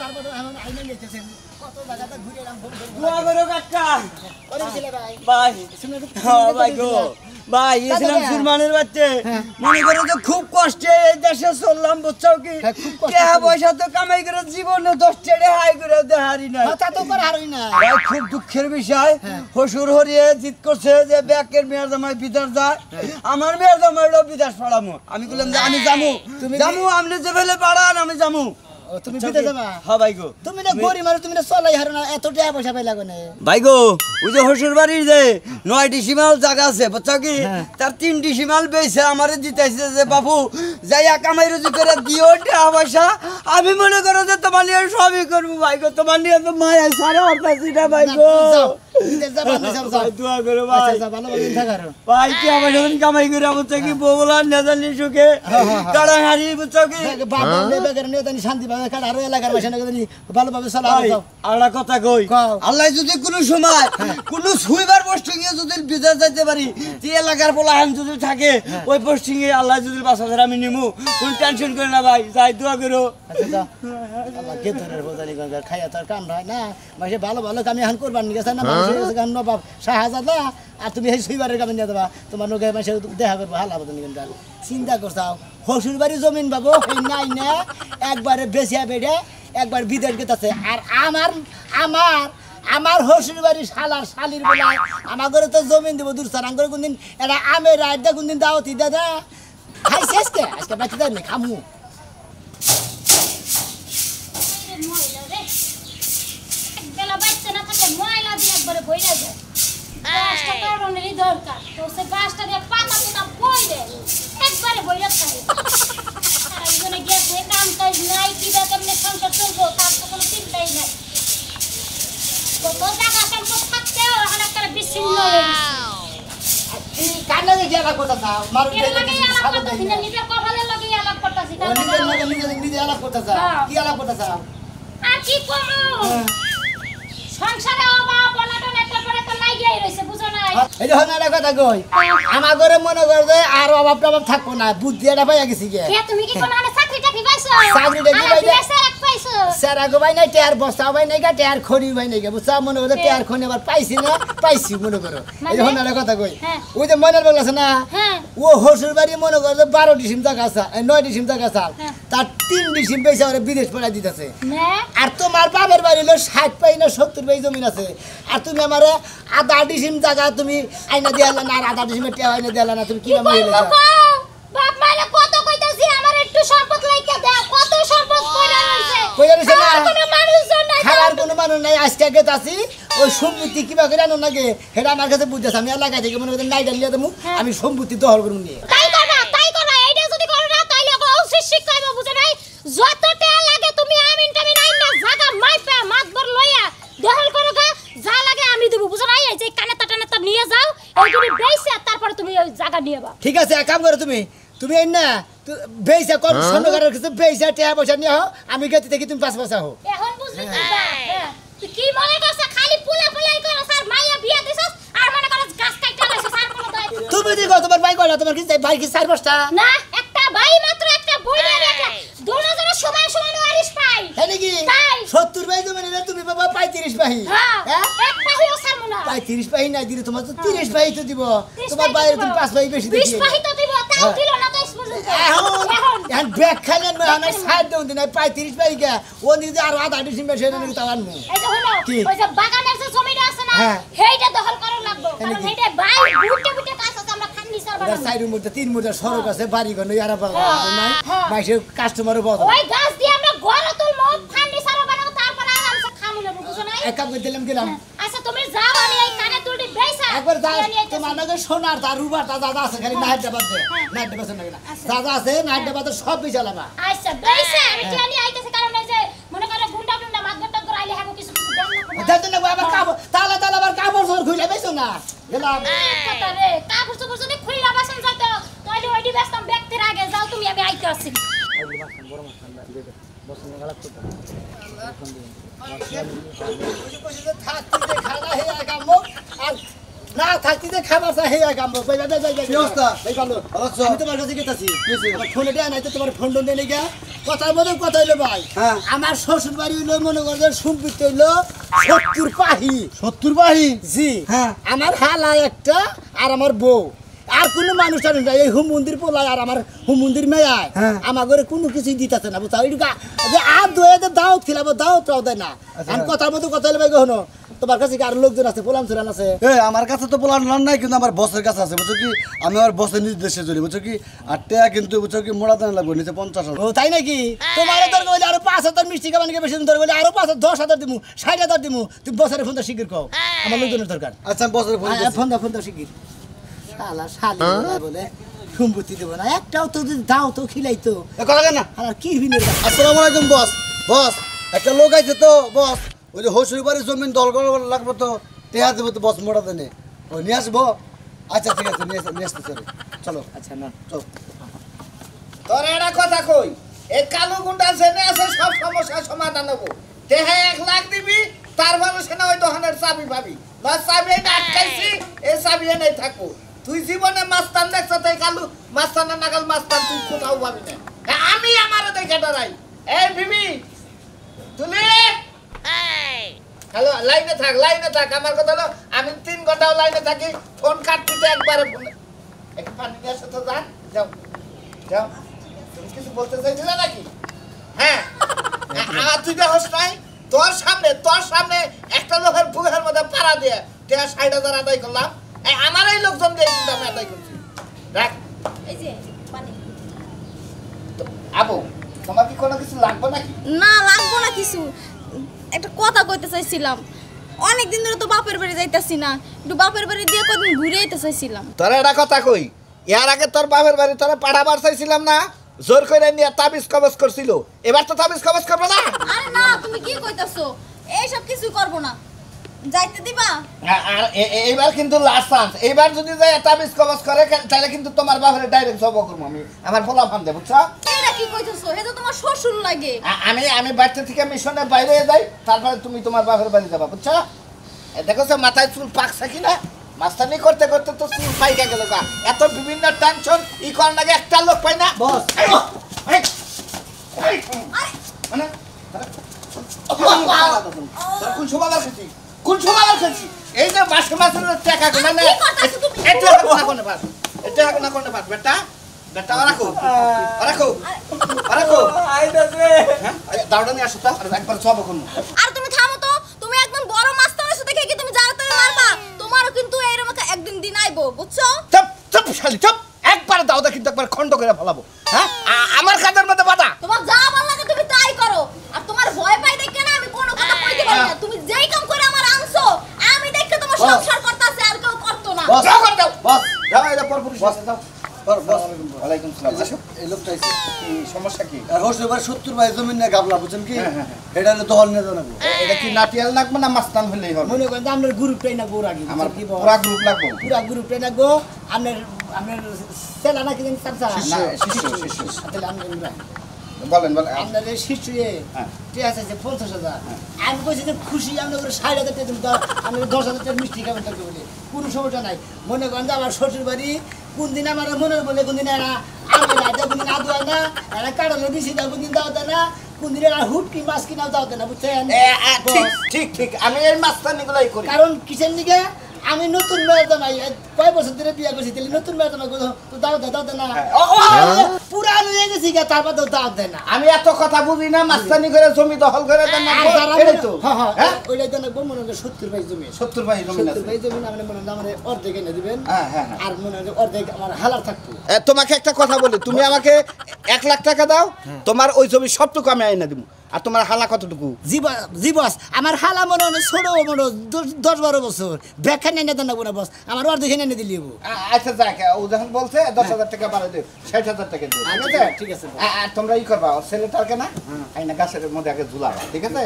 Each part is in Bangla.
তারপর এখন আইনে নিতেছেন কত জায়গাতে ঘুরে এলাম ফোন করে দোয়া করো কাকা করেছিলে ভাই ভাই শুনে হ্যাঁ ভাই গো ভাই ইসলাম সুরমানের বাচ্চা মনে করো তো খুব কষ্টে এই দেশে চললাম বুঝছো কি টাকা পয়সা তো কামাই করে জীবনে 10 টাকা হাই করে দেহারি নাই তা তো করে হারই না ভাই খুব দুঃখের বিষয় হসুর হরিয়ে জিত করছে যে ব্যাকের মেয়ের জামাই বিদেশ যায় আমার মেয়ের জামাইও বিদেশ পড়ামু আমি বললাম যে আমি যামু যামু আপনি যে ফেলে পাড়ান আমি যামু তুমি বিদেশ যাবা হ্যাঁ ভাই গো তুমি না গরিব মানুষ তুমি না চলাই হারো না এত টাকা পয়সা পাইলা কোনে ভাই গো ওই যে হসুর বাড়ির যে 9টি সীমাল জায়গা আছে বুঝছো কি তার 3টি সীমাল বেচে আমারে দিতেছে যে বাবু যাইয়া কামাই রুজি করে দিও টাকা পয়সা আমি মনে করো যে তোমার নিয়ে সবই করবো ভাই গো তোমার নিয়ে তো মায়া সারা হরতাছি না ভাই গো বিদেশ যাবা যাও দোয়া করো ভাই আচ্ছা যা ভালো ভালো থাকারো ভাই কি আমার যখন কামাই করে বুঝছো কি বউলার নেজানি সুখে কাড়াহাড়ি বুঝছো কি বাবা নেবে করে নিয়ে জানি শান্তি পাবে কারণ আরো এলাকার ভাষা না জানি ভালোভাবে চালাও যাও আল্লাহ কথা কই আল্লাহ যদি কোনো সময় কোনো সুইবার পোস্টিং এ যদি বিদেশ যাইতে পারি যে এলাকার পোলাহান যদি থাকে ওই পোস্টিং এ আল্লাহ যদি বাসাদের আমি নিমু কোন টেনশন করে না ভাই যাই দোয়া করো আচ্ছা যা আল্লাহ কে ধরে বোঝানি গঙ্গা খাইয়া তার কাম হয় না মাসে ভালো ভালো কামি এখন করবার নি গেছে না মানুষের গান নবাব শাহজাদা আর তুমি এই সুইবারের কামে নিয়ে দেবা তোমার নগে মাসে দেখা করবো হালা বোঝানি গঙ্গা চিন্তা করছাও হসুর বাড়ি জমিন বাবু নাই না একবারে বেশিয়া বেড়ে একবার বিদেশ গেছে আর আমার হসুর বাড়ি শালার শালির বেলায় আমার ঘরে তো জমিন দেবো দূর সার করে কোনদিন এটা আমের রাত দা কোনদিন দাওতি দাদা খাই শেষকে আজকে বাচ্চা দেয় খামু দরকার তো সে গাছটা দিয়ে পাতা পুতা বইলে একবারে বইরা থাকে আর একজনে গেছে কাম কাজ নাই কি দা কেমনে সংসার চলবো তার তো কোনো চিন্তাই নাই কত টাকা সম্পদ থাকতেও এখন একটা বিচ্ছিন্ন হয়ে গেছে কান্না দিয়ে গেলা কথা দাও মারু এর লাগে আলাপ করতেছি না নিজের কপালের লাগে আলাপ করতেছি নিজে আলাপ করতে চাও কি আলাপ করতে চাও আর কি করো সংসারে অভাব অনটন একটা পরে তো লাগিয়ে রইছে বুঝো না এই যে হনারা কথা কই আমার ঘরে মনে কর যে আর অভাব টভাব থাকবো না বুদ্ধি এটা পাইয়া গেছি গে কে তুমি কি কোন আনে চাকরি টাকরি পাইছো চাকরি টাকরি পাইলে স্যার পাইছো স্যার আগো ভাই নাই টেয়ার বস্তা ভাই নাই গা টেয়ার খড়ি ভাই নাই গা বুঝছা মনে কর টেয়ার খড়ি আবার পাইছি না পাইছি মনে করো এই যে হনারা কথা কই ওই যে মনের বল আছে না ও হসুর বাড়ি মনে কর যে 12 ডিসিম টাকা আছে 9 ডিসিম টাকা আছে তার 3 ডিসিম পয়সা ওরে বিদেশ পড়া দিতেছে আর তোমার বাবার বাড়ি হলো 60 পাই না 70 পাই জমি আছে আর তুমি আমারে আধা ডিসিম জায়গা তুমি আইনা দিয়ালা না আর আধা ডিসিমে টেয়া আইনা দিয়ালা না তুমি কি মাইলে যাও বাপ মাইলে কত কইতাছি আমার একটু সম্পদ লাইকা দাও কত সম্পদ কইরা রইছে না কোনো মানুষজন নাই খাবার কোনো মানুষ নাই আজকে গেতাছি ওই সম্পত্তি কিবা করে আনো নাগে হেডা আমার কাছে বুঝতেছ আমি এলাকা থেকে মনে করেন নাই ডালিয়া দেবো আমি সম্পত্তি দখল করব নিয়ে তাই করো এইটা যদি করো না তাইলে অবশ্যই শিক্ষাইব বুঝে নাই যত টাকা লাগে তুমি আমিন টামিন আইন না জায়গা মাইপা মাতবর লইয়া দখল করো গা যা লাগে আমি দেব বুঝো নাই এই যে কানেতা টানেতা নিয়ে যাও এই তুমি বেইছে তারপর তুমি ওই জায়গা নিয়ে বা ঠিক আছে এক কাম করো তুমি এই না বেইসা কোন স্বর্ণকারের কাছে বেইসা টাকা পয়সা নিয়ে হও আমি গেতে থেকে তুমি পাঁচ পয়সা হও এখন বুঝলি তুই কি মনে করছ খালি পুলাই করো স্যার মাইয়া বিয়া দিছস আর মনে করছ গাছ কাইটা লাইছস স্যার কোনো দায় তুমি দিগো তোমার ভাই কয়টা তোমার কি ভাই কি 4 5টা না একটা ভাই মাত্র একটা বই নিয়ে রাখা দুজনের সমান সমান ওয়ারিশ পাই তাই নাকি 70 ভাই তুমি না তুমি বাবা 35 ভাই হ্যাঁ এক ভাইও সারমু না 35 ভাই না দিলে তোমার তো 30 ভাই তো দিব তোমার বাইরে তুমি 5 ভাই বেশি দিছি 20 ভাই তো দিব তাও দিল না তো এখন ব্যাগ খাইলেন না সাইড দেন দিন 35 ভাই কে ও নিজে আর আধা ডিসিম বেশি নাকি তাও আনমু এই যে হলো ওই যে বাগানের যে জমিটা আছে না হেইটা দখল করো লাগবে কারণ হেইটা ভাই বুটে কাজ আছে আমরা ফার্নিচার বানাবো সাইডের মধ্যে 3 মিটার সড়ক আছে বাড়ি ঘর নই আর নাই মাইসে কাস্টমারও বড় ওই গাছ দিয়ে আমরা ঘর তুলমু ফার্নিচার বানাবো তারপর আরামসে খামু না বুঝো না এক কাপ দিলাম আচ্ছা তুমি যাও আমি এই কানে দুটি বেইসা একবার যাও তোমার নাকি সোনার তার রুবার দাদা আছে খালি নাইট ডাবাত দে নাইট ডাবাত নাকি না দাদা আছে নাইট ডাবাত সব বিছালাবা আচ্ছা বেইসা আমি জানি আইতেছে কারণ এই যে মনে করে গুন্ডা মাগটা করে আইলে হাগো কিছু দেন না আবার কাবো তালা আবার কাবর জোর খুইলা বেছো না গেলাম কথা রে কাপড় চোপড় যদি খুইলা বাসন যাইতো তাহলে ওইডি ব্যস্ত ব্যক্তির আগে যাও তুমি আমি আইতে আসি বসন গলা তো থাক তুই খানা হে আগামো আর না থাকতে যে খাবার চা হে কামবো কই যাই কি অবস্থা? এই কালো আচ্ছা। আমি তোমার কাছে গেতাছি আমার ফোনে দেয়া নাই তো তোমার ফোন টোন দেই গা কথার মধ্যে কথা হইলো ভাই হ্যাঁ। আমার শ্বশুর বাড়ি হইলো মনে করো সম্পত্তি হইলো 70 পাহি 70 বাহি জি হ্যাঁ। আমার হালা একটা আর আমার বউ আর কোনো মানুষ টানুষ নাই এই হুম মন্দির পোলায় আর আমার হুম মন্দির মেয়ায় হ্যাঁ। আমার ঘরে কোনো কিছুই দিতেছে না বুঝা যে আর দোয়ে দাওয়াত খিলাবো দাওয়াতটাও দেয় না আমি কথার মতো কথা হইলে ভাই কখনো তোমার কাছে কি আর লোকজন আছে পোলাম চুরান আছে আমার কাছে তো বলার নাই কিন্তু আমার বসের কাছে আছে বুঝছো কি আমি আমার বসের নির্দেশে চলি বুঝছো কি আর টাকা কিন্তু বুঝছো কি মোড়া দানা লাগবে নিচে 50,000 ও তাই নাকি তোমার দরকার হইলে আরো 5,000 মিষ্টি খাবানিকে বেশি দরকার হইলে আরো 10,000 দিমু 60,000 দিমু তুমি বছরে ফোনটা শিগগির কও আমার লোকজনের দরকার আচ্ছা আমি বসের ফোন দিচ্ছি। ফোন দাও শিগগির শালা শালি বলে সম্পত্তি দেবো না একটাও তো যদি দাও তো খিলাইতো এ কথা কেন আর কি বিনের আসসালামু আলাইকুম বস বস একটা লোক আইছে তো বস ওই যে হসুরি বাড়ির জমিন দল করা লাগবে তো টেহা দেবো তো বস মোড়া দেনে ও নিয়ে আসবো আচ্ছা ঠিক আছে নিয়ে আসতে চলো আচ্ছা না চলো তোর একটা কথা কই এই কালো গুন্ডা জেনে আছে সব সমস্যার সমাধান হবো দেহে 1 লাখ দিবি তার মানুষে না ওই দোকানের চাবি পাবি না চাবি এনে আটকাইছি এই চাবি এনে থাকবো তুই জীবনে মাস্তান দেখছ তাই কালু মাস্তানা নাগাল মাস্তান তুই কোথাও পাবি না হ্যাঁ, আমি আমারও দেখে ডরাই এই বিবি তুলি হ্যালো লাইনে থাক আমার কথা হলো আমি 3 ঘন্টাও লাইনে থাকি ফোন কাটতে একবারে ফোন একটু পানি নিয়ে আসো তো যাও যাও তুমি কিছু বলতে চাইছিলে নাকি হ্যাঁ আর তুই দেখোস নাই তোর সামনে একটা লোকের বুকের মধ্যে পাড়া দিয়ে 60,000 আদায় করলাম আমার এই লোকজন দিয়ে কিন্তু আমি আদায় করছি রাখ এই যে পানি তো, আবু তোমার কি কোনো কিছু লাগবে নাকি না লাগবো না কিছু একটা কথা কইতে চাইছিলাম অনেকদিন ধরে তো বাপের বাড়ি যাইতাছি না একটু বাপের বাড়ি দিয়ে কদিন ঘুরে আইতে চাইছিলাম তোর একটা কথা কই এর আগে তোর বাপের বাড়ি তোরা পাঠাবার চাইছিলাম না জোর করে নিয়ে তাবিজ কবজ করছিল এবার তো তাবিজ কবজ করবো না আরে না তুমি কি কইতাছো এইসব কিছু করব না যাইতে দিবা আর এইবার কিন্তু লাস্ট চান্স এইবার যদি যাই তাবিজ কবজ করে তাহলে কিন্তু তোমার বাপের ডাইরেক্ট জব করবো আমি আমার পোলা ফান দেব বুঝছো এটা কি কইতাছো এটা তোমার শ্বশুর লাগে আমি বাড়িতে থেকে মিশনে বাইরে যাই তারপরে তুমি তোমার বাপের বাড়ি যাবা বুঝছো দেখো সে মাথায় চুল পাকছে কিনা মাস্তানি করতে করতে তো চুল পাইকা গেল গা এত বিভিন্ন টেনশন ই করার লাগে একটা লোক পাই না বস। মানে কোন সময় খেয়েছি এই যে মাসে মাসে টাকা গোনা না কি করতাছো তুমি? এটা কোনা কোনা পাস এটা কোনা কোনা পাস বেটা বেটা রাখো হ্যাঁ দাওড়া নিয়ে আসো তো আর একবার সব কোন আর তুমি থামো তো তুমি একদম বড় মাস্টারের সাথে দেখে কি তুমি জানো তুমি মারবা তোমারও কিন্তু এরকম একদিন দিন আইবো বুঝছো চুপ শালি চুপ একবার দাওদা কিন্তু একবার খন্ড করে ফেলাবো হ্যাঁ আমার কাদের মধ্যে বাধা তোমার যা ভালো লাগে তুমি তাই করো আর তোমার ভয় পাই দেখে না আমি কোনো কথা কইতে পারি না তুমি যেই কাম করে আমার আনছো আমি দেখে তোমার বস। সংসার করতেছে আর কেউ করতো না বস। যাও কর দাও বস যাও এটা পর পুরুষ বস। যাও বস ওয়ালাইকুম সালাম আসো এই লোকটা আইছে কি সমস্যা কি আর হসুরি বাড়ি 70 বাই জমিন না গাবলা বুঝছেন কি হ্যাঁ, হ্যাঁ, এটা হলো দহল নিয়ে জানাবো এটা কি নাটিয়াল লাগবে না মাস্তান হলেই হবে মনে করেন যে আপনার গ্রুপটাই না গোর আগে আমার কি পুরা গ্রুপ লাগবে পুরা গ্রুপটাই না গো আপনার সেলা নাকি জানি চাচা না শিশু তাহলে আমরা বলেন আপনার এই শিশু হ্যাঁ। ঠিক আছে 50,000 আমি কইছি যে খুশি আমরা করে 60,000 টাকা দিন আমি 10,000 টাকা মিষ্টি খাবেন তাকে বলে কোনো সমস্যা নাই মনে করেন যে আমার শ্বশুর বাড়ি কোন দিন আমার মনে বলে কোন দিন এরা আমি রাজা কোন দিন আদু হয় না এরা কাটালো দিছি না কোন দিন দাও দেয় না কোন দিন এরা হুটকি মাছ কিনাও দাও দেয় না বুঝছেন ঠিক আমি এই মাস্তানি গুলাই করি কারণ কিসের দিকে আমি নতুন মেয়ে তো নাই কয় বছর ধরে বিয়ে করছি তাহলে নতুন মেয়ে তো না তো দাও দে না পুরান হয়ে গেছি গা তারপর তো দাও দেয় না আমি এত কথা বুঝি না মাস্তানি করে জমি দখল করে দেন না এটাই তো হ্যাঁ ওইটাই তো না মনে হয় 70 ভাই জমি 70 ভাই জমি 70 আছে ভাই জমি না মনে হয় আমার অর্ধেক এনে দিবেন হ্যাঁ হ্যাঁ আর মনে হয় অর্ধেক আমার হালার থাকতো তোমাকে একটা কথা বলি তুমি আমাকে 1 লাখ টাকা দাও তোমার ওই জমি সবটুকু আমি আইনা দিব আর তোমার হালা কতটুকু জীবস আমার হালা মনে হয় ছোট মনে 10-12 বছর ব্যাখ্যা নিয়ে দেন না বস আমার অর্ধেক এনে দিলি আচ্ছা যাক ও যখন বলছে 10,000 টাকা বাড়াই দিও 60,000 টাকা দিও ঠিক আছে ঠিক আছে আর তোমরা ই করবা ছেলেটাকে না আইনা গাছের মধ্যে আগে ঝুলাবা ঠিক আছে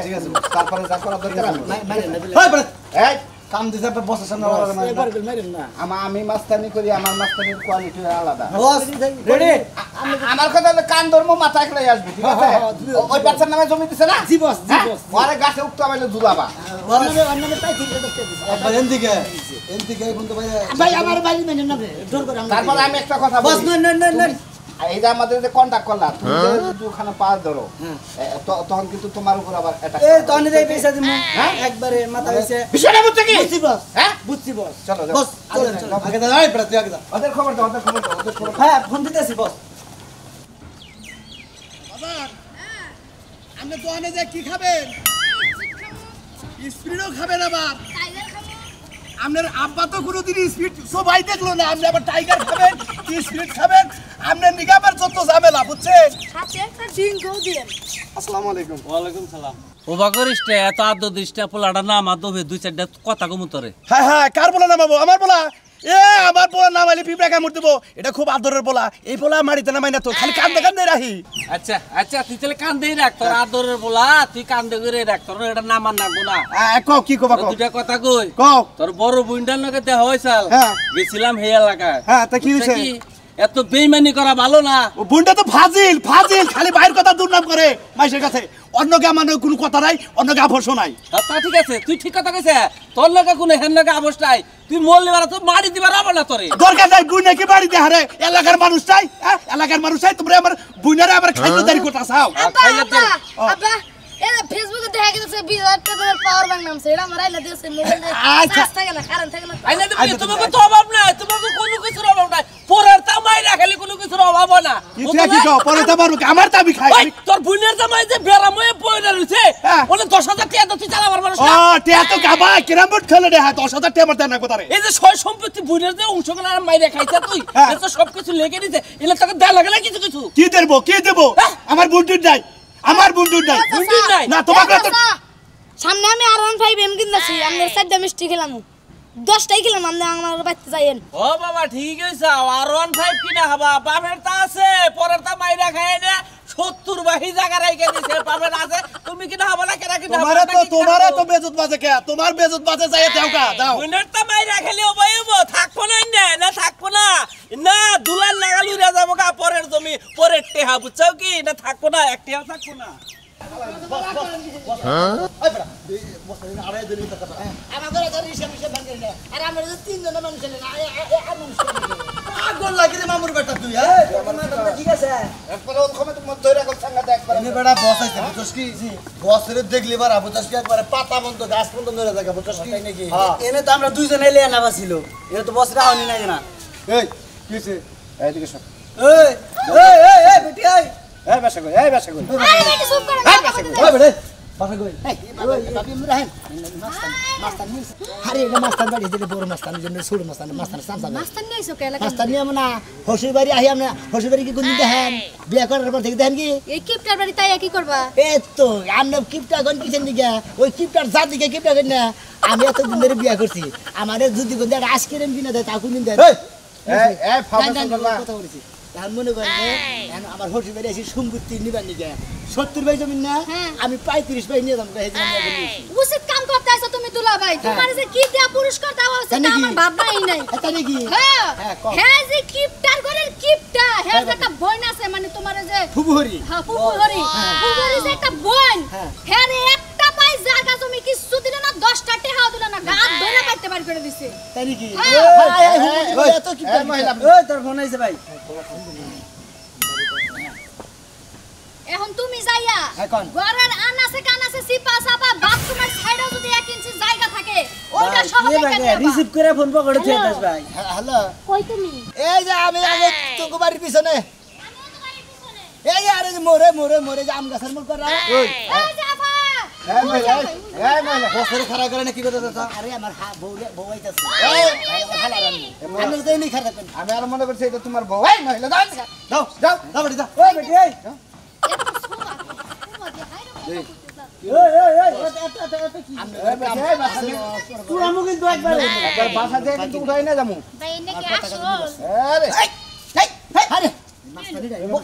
তারপরে যা করা দরকার আমি মানে না হয় বলে এই কাম দিছে বসের সামনে একবার করে মারেন না আমি মাস্তানি করি আমার মাস্তানির কোয়ালিটি আলাদা বস রেডি আমার কথা হলো কান ধর্ম মাথা একলাই আসবে ঠিক আছে ওই বাচ্চার নামে জমি দিছে না জি বস জি বস ওরে গাছে উঠতে পারলে দুলাবা অন্যদের পাই ঠিক আছে একবার এনদিকে এই বন্ধু ভাই ভাই আমার বাড়ি মেনে না জোর করে আমরা তারপর আমি একটা কথা বস বলি না এই যে আমাদের যে কন্টাক্ট করলাম তুমি যে ওখানে পাস ধরো তখন কিন্তু তোমার উপর আবার এটা এই তনে দেই পয়সা দিমু একবারে মাথা হইছে বিষয়টা বুঝছো কি বুঝছি বস হ্যাঁ বুঝছি বস চলো বস চলো আগে দাও এই প্রাতি আগে দাও ওদের খবর দাও ওদের খবর হ্যাঁ ফোন দিতেছি বস আপনি দোকানে যে কি খাবেন স্পিডও খাবেন আবার আপনার আব্বা তো কোনোদিন স্পিড সবাই দেখলো না আপনি আবার টাইগার খাবেন কি স্পিড খাবেন আপনার নিকে আবার যত ঝামেলা বুঝছেন সাথে একটা ড্রিঙ্কও দিন আসসালামু আলাইকুম ওয়ালাইকুম সালাম ওবা করিসটা এত আদ্য দিসটা পোলাটা না আমার দোবে দুই চারটা কথা কমুতরে হ্যাঁ হ্যাঁ কার বলা নামাবো আমার বলা আমার পোলা নামাইলে পিঁপড়া কামড় দেবো এটা খুব আদরের পোলা এই পোলা মারিতে নামাই না তো খালি কান্দে রাখি আচ্ছা আচ্ছা তুই তাহলে কান্দেই রাখ তোর আদরের বলা তুই কান্দে করে রাখ তোর এটা নামান না গোনা কও কি কবা কও দুটা কথা কই কও তোর বড় বুইন্ডার লগে দেখা হইছাল হ্যাঁ। গেছিলাম হে এলাকায় হ্যাঁ তা কি হইছে কি, এত বেইমানি করা ভালো না ও বুনটা তো ফাজিল খালি বাইরের কথা দুর্নাম করে মাইশের কাছে অন্যকে আমার কোনো কথা নাই অন্যকে আভর্ষ নাই তা ঠিক আছে তুই ঠিক কথা কইছে তোর লগে কোনো হেন লগে অবস্থা নাই তুই মরলে বারা তো মারি দিবার হবে না তোরে দরকার নাই বুই নাকি বাড়িতে হারে এলাকার মানুষ চাই এলাকার মানুষ চাই তোমরা আমার বুইনারে আবার খাইতে দেরি করতে চাও খাইলে তো আব্বা এরা ফেসবুকে দেখা গেছে 20,000 টাকার পাওয়ার ব্যাংক নামছে এটা আমার আইলা দিয়েছে মোবাইলে আচ্ছা। চার্জ থাকে না কারেন্ট থাকে না আইনা দিবি তোমাকে তো অভাব নাই তোমাকে কোনো কিছুর অভাব নাই পরের তামাই রাখলে কোনো কিছুর অভাব হয় না কি কও পরে তো পারবো আমার দাবি খাই ওই তোর বুনের জামাই যে বেরাময়ে পয়রা রইছে হ্যাঁ। ওনে 10,000 টাকা তো তুই চালাবার মানুষ ও না টিয়া তো গাবা কিরাম বুট খেলে রে 10,000 টাকা মারতে না কোতারে এই যে সয় সম্পত্তি বুনের যে অংশগুলো আর মাইরে খাইছে তুই হ্যাঁ। এত সবকিছু লেগে দিতে এলে তোকে দেয়া লাগে না কিছু কিছু কি দেবো হ্যাঁ। আমার বুন্ডুর নাই আমার বুন্ডুর নাই বুন্ডুর নাই? না তোমাকে তো সামনে আমি আর 15 এম কিনতেছি আমরা 4টা মিষ্টি খেলাম 10টাই খেলাম আমরা আমার বাড়িতে যাইয়েন ও বাবা ঠিক হইছে আর 15 কিনা হবা বাপের তা আছে পরের তা মাইরা খায় না 70 বাহি জায়গা রাইখে দিছে বাপের আছে তুমি কিনা হবা না কেনা কিনা তোমারে তো বেজত বাজে কে তোমার বেজত বাজে যাই দেওকা দাও বুনের তা মাইরা খেলে ওবাইবো থাকবো না থাকবো না দুলার নাগাল উড়া যাবো গা পরের জমি পরের টেহা বুঝছাও কি না থাকবো না এক টেহা থাকবো না আমাদের তো রিসে ভাঙে না আর আমরা তো তিনজন মানুষ না আর মানুষ আগুন লাগি রে মামুর বেটা তুই ঠিক আছে একবার ওর কমে তুমি ধরে রাখো সাঙ্গা দেখ একবার এনে বেটা বস আইছে বুঝছস কি বসের দেখলি বারা বুঝছস কি একবারে পাতা বন্ধ গাছ বন্ধ ধরে জায়গা বুঝছস কি নাকি এনে তো আমরা দুইজন এলে আনাবা ছিল এনে তো বসরা হনি নাই না এই কিছে এইদিকে সব এই বেটি এই বাসা কই আরে বেটি চুপ করে ওই বেটি বাসা কই বাপি মুরাহেন মাস্তান নিস আরে এটা মাস্তান বাড়ি দিলে বড় মাস্তান জন্য ছোট মাস্তান সামসা মাস্টার নিয়ে এসো কেলা মাস্তান নিয়ে না হসুর বাড়ি আহি আমরা হসুর বাড়ি কি কোনদিন দেখেন বিয়ে করার পর থেকে দেখেন কি এই কিপটার বাড়ি তাই কি করবা এই তো আমরা কিপটা গন কিছেন দিকে ওই কিপটার জাত দিকে কিপটা গন না আমি এত দিন ধরে বিয়ে করছি আমারে যদি কোন দেয় আজকের কিনা দেয় তা কোনদিন দেয় এই ফাউন্ডেশন করবা কথা বলেছি তার মনে করেন যে আমার হসুর বাড়ি এসে সম্পত্তি নিবার নিকে 70 ভাই জমি না আমি 35 ভাই নিয়ে যাবো উচিত কাম করতে আইছো তুমি দুলা ভাই তোমার যে কি দিয়া পুরস্কার দেওয়া হচ্ছে তা আমার ভাবনাই নাই এটা নাকি হ্যাঁ হ্যাঁ, কও। হ্যাঁ যে কিপটার ঘরের কিপটা হ্যাঁ যে একটা বোন আছে মানে তোমার যে ফুবুহরি হ্যাঁ ফুফুহরি ফুফুহরি যে একটা বোন হ্যাঁ। হ্যাঁ রে একটা পাই জায়গা তুমি কিছু দিলে না 10টা টেহাও দিলে না গাত ধরে পাইতে পার করে দিছে তাই নাকি হ্যাঁ। এত কিপটা মহিলা ওই তোর ফোন আইছে ভাই এখন তুমি যাইয়া এখন? ঘরের আনাসে কানাসে সিপা সাপা বাথরুমের সাইডে যদি 1 ইঞ্চি জায়গা থাকে ওইটা সহ দেখে নেবা রিসিভ করে ফোন পকেটে থুয়ে দাস ভাই হ্যালো কই তুমি এই যে আমি আগে তোকে বাড়ির পিছনে এই আরে যে মোরে যে আম গাছের মূল করা এই জাফা এই মহিলা এই মহিলা বসরে খাড়া করে না কি কথা দাদা আরে আমার বউ আইতাছে আমি তো এমনি খারাপ করবেন আমি আর মনে করছি এটা তোমার বউ এই মহিলা দাও দাও যাও দাও বেটি দাও ওই বেটি এই তুই আমু কিন্তু একবারে একবার বাসা থেকে কিন্তু উঠাই না যামু ভাই নাকি আসো আরে আরে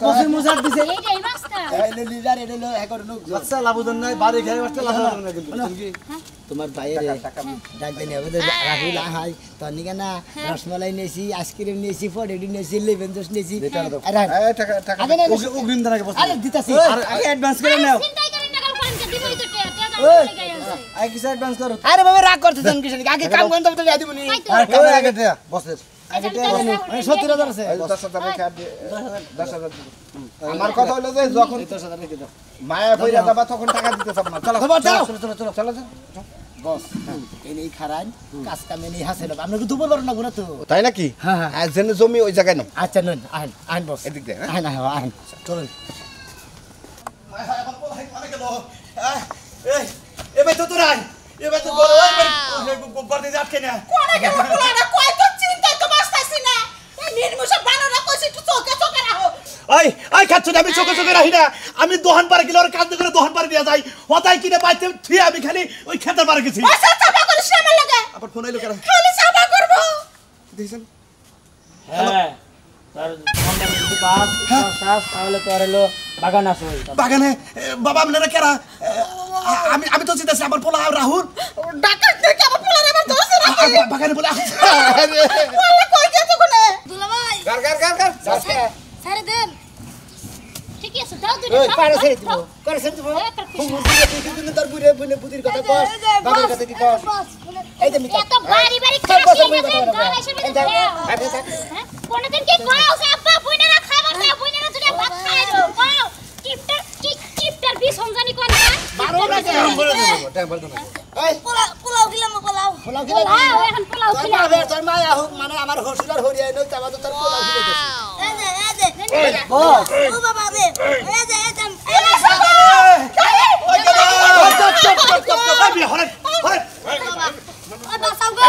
বসে মুসার দিছে এইটাই মাস্টার এই লিডার এটা লো একর নো আচ্ছা লাভজন নাই বাড়ি খেয়ে আসতে লাভজন না কিন্তু কি তোমার ভাইয়ের ডাক দেনি হবে রাহুল আহাই তনি কেনা রসমালাই নিয়েছি আইসক্রিম নিয়েছি ফডেডি নিয়েছি লেমন জুস নিয়েছি অগ্রিম দাঁড়াকে বস আরে দিতাছি আগে অ্যাডভান্স করে নাও চিন্তাই করেন না কাল পানি দিবই তো আগে কিছু অ্যাডভান্স করো আরে বাবা রাগ করতেছেন কিসের আগে কাম করেন তবে তো দিয়া দিবনি আর কামে আগে দেয়া বসের আগে টাকা দেন 70000 আছে 10,000 রেখে 10,000 আমার কথা হলো যে যখন 10,000 রেখে দাও মায়া কইরা যাবা তখন টাকা দিতে চাব না চলো চলো বস এই খারান কাজ কামে নেই হাসেল আমরা কি দুপুর পারো না গুনা তো তাই নাকি হ্যাঁ হ্যাঁ আর যেন জমি ওই জায়গায় নাও আচ্ছা নন আহেন আহেন বস এদিক দিয়ে আহেন আহেন চলুন এবার তো তোরাই এবার তো বড় গোবর দিয়ে আটকে না কোনে কে বলাটা কই তো চিন্তা তো বাসতাছি না নির্মুষা বানানা কইছি তো চোখে চোখে রাখো আই খাচ্ছ না আমি চোখে চোখে রাখি না আমি দোহান পারে গেলে ওর কাঁদতে করে দোহান পারে দিয়ে যাই হতাই কিনে বাইতে ঠিক আমি খালি ওই খেতে পারে গেছি আচ্ছা চাপা করিস না আমার লাগে আবার ফোন আইলো কেন খালি চাপা করব দেখছেন হ্যাঁ তার ফোনটা যদি পাস তাহলে তো আর হলো বাগান আছে বাগানে বাবা আপনারা কেরা আমি আমি তো চিন্তাছি আমার পোলা রাহুল ডাকাত থেকে আমার পোলারে আমার ধরছে না বাগানে বলে বলে কই গেছে কোনে দুলাভাই গার গার গার গার ছাড়ে দেন ঠিক আছে দাও দুটো ওই পারে ছেড়ে দিব করে ছেড়ে দিব তুমি তোর বুড়ে বুনে বুদির কথা কস বাবার কথা কি কস এই যে মিটা এত বাড়ি বাড়ি খাসি গেছে গাল এসে মেরে হ্যাঁ কোনদিন কি কও যে আব্বা বুইনারা খাবার না বুইনারা যদি ভাত খাইলো কও টিপটার বিষ হমজানি কোন না মারো না কে টাইম বল না এই পোলাও দিলাম পোলাও পোলাও খেলে পোলাও এখন পোলাও তোর খিলা মা তোর মা মানে আমার হসুলার হরিয়া নই তাবা তো তোর পোলাও খেলে গেছে এই যে বস ও বাবা রে এই যে ওই বাসাও গো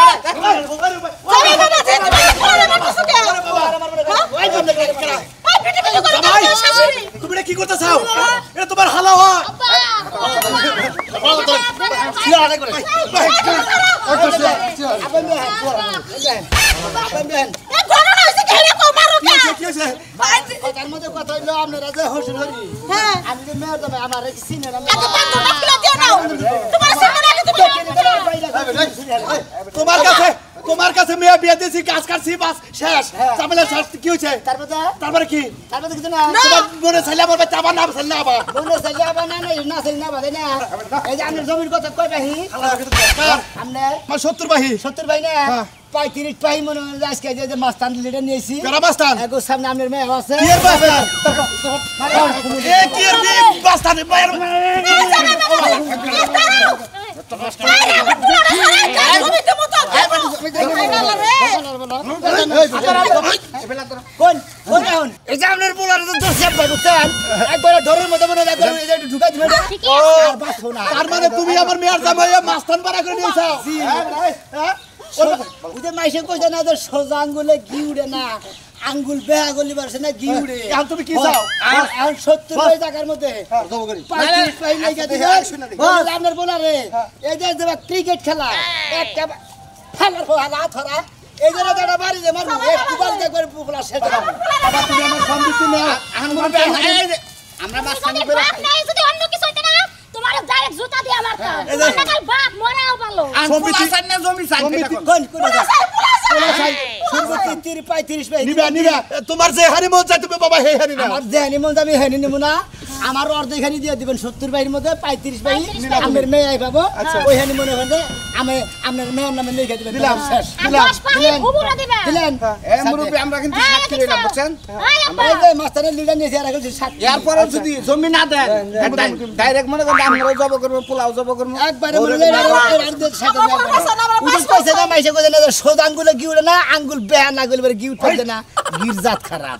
আরে বাবা যে তুমি পোলারে মারছো কে ওই জন্য করে তুমি কি করতে চাও এটা তোমার হালা হয় তার মধ্যে কথা হইলো আপনারা যে হসুল হরি আমি যে মেয়র যাবে আমার সিনিয়র তোমার কাছে মেয়ে বিয়ে দিয়েছি কাজ কাটছি বাস শেষ চামেলা শেষ কি হয়েছে তারপরে কি কিছু না তোমার মনে চাইলে আমার বাচ্চা আবার নাম চাইলে আবার বলে চাইলে আবার না না চাইলে না বাদে না এই যে আপনার জমির কথা কয় বাহি আপনার আমার 70 বাহি 70 ভাই না 35 পাই মনে হয় আজকে যে মাস্তান লিডার নিয়েছি কারা মাস্তান এগো সামনে আপনার মেয়ে আছে কি এর বাস্তান এ কি এর বাস্তান মায়ের কোন কোন এখন এই যে আপনার পোলার তো সেভ ভাই বুঝছেন একবার ডরের মধ্যে মনে একবার এই যে ঢুকাই দিবেন আর বাসো না তার মানে তুমি আমার মেয়ের জামাই মাস্তান পাড়া করে নিয়েছো হ্যাঁ ওই যে মাইসে কইছে না যে সোজা আঙ্গুলে ঘি উড়ে না আঙ্গুল বেহা গলি পারছে না ঘি উড়ে এখন তুমি কি চাও আর 70 ভাই টাকার মধ্যে 35 পাই লাগা দিবেন আপনার বোলারে এই যে ক্রিকেট খেলা একটা খেলার হালা ধরা এই যে দাদা বাড়ি যে মারবো একটু বল দেখবার পোলা সেটা আবার তুমি আমার সম্পত্তি না আমরা মাস্তানি করে নাই যদি অন্য কিছু হইতে না তোমার ডাইরেক্ট জুতা দিয়ে মারতাম কাল বাপ মরাও ভালো সম্পত্তি জমি চাই কোন কোন সম্পত্তি 35 পাই নিবা নিবা তোমার যে হানি মন চাই তুমি বাবা হে হানি না আমার দেহানি মন যাবে হেনি নেব না আমার অর্ধেকখানি দিয়ে দিবেন 70 বাইয়ের মধ্যে 35 বাই আমার মেয়ে আই পাবো ওই হানি মনে হবে আমি আপনার মেয়ের নামে লিখে দিবেন দিলাম শেষ আর 10 পানি ভুবুরা দিবা দিলেন এ মুরব্বি আমরা কিন্তু সাক্ষী রইলাম বুঝছেন আমরা এই যে মাস্টারের লিডার নিয়েছি আর এখন সাক্ষী এরপরে যদি জমি না দেন ডাইরেক্ট মনে করেন আমরাও জব করব পোলাও জব করব একবারে বলে আর দিয়ে সাথে উনি কইছে না মাইসে কইছে না সোজা আঙ্গুলে গিউড়ে না আঙ্গুল বেহা না গলি গিউ উঠবে না গির জাত খারাপ